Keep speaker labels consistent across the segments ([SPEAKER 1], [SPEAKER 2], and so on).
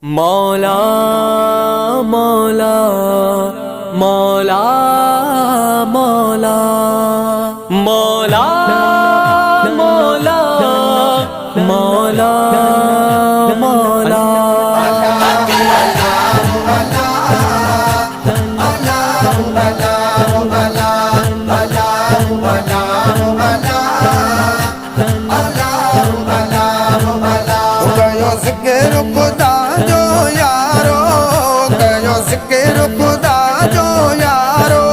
[SPEAKER 1] मौला मौला मौला मौला मौला मौला मौला मौला
[SPEAKER 2] ज़िक्र खुदा जो यारो कयो ज़िक्र खुदा जो यारो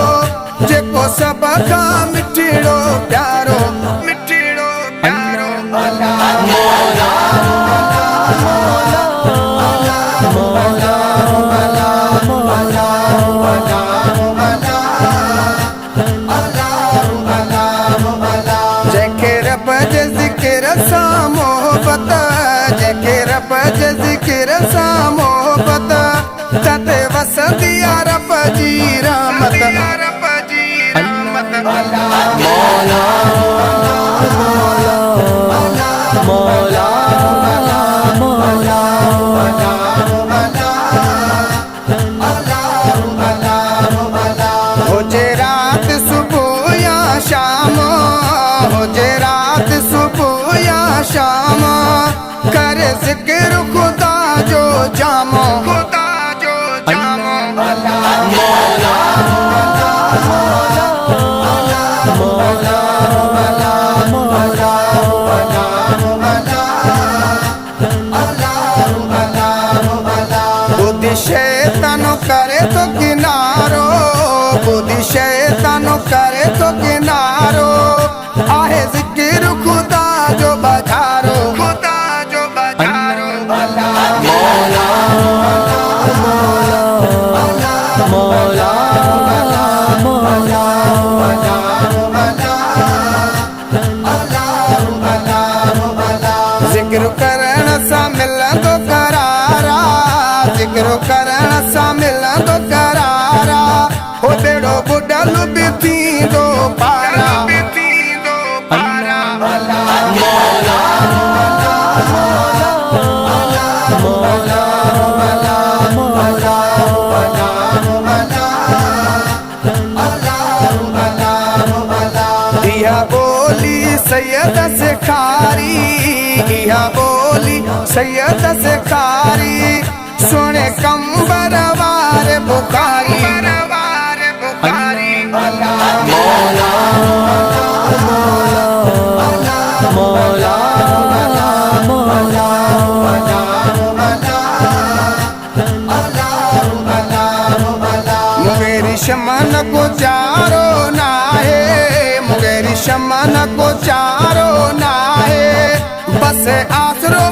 [SPEAKER 2] जेको सब खां मिठड़ो प्यारो
[SPEAKER 1] मौला मौला
[SPEAKER 2] जंहिंखे रब जे ज़िक्र सां मोहबत जंहिंखे रब जे ज़िक्र सां मोहबत तते वसंदी आहे रब जी रहमत
[SPEAKER 1] मौला मौला मौला
[SPEAKER 2] हुजे रात सुबह या शाम हुजे रात सुबह या शाम करे ज़िक्र खुदा जो जामो बुद्धि शैतान करे तो किनारो बुद्धि शैतान करे तो किनारो आहे ज़िक्र खुदा जो बजारो
[SPEAKER 1] मौला मौला
[SPEAKER 2] ज़िक्र करण सां मिलंदो करारा ज़िक्र करण सां मिलंदो करारा हो बेड़ो बुॾल बि थींदो पारा इहा बोली सैयद सिखारी इहा बोली सैयद सिखारी सुने कंबर वारे बुखारी
[SPEAKER 1] मौला मौला
[SPEAKER 2] मुगेरी शमन को चारो नाहे मुगेरी शमन को चारो नाहे बस आसरो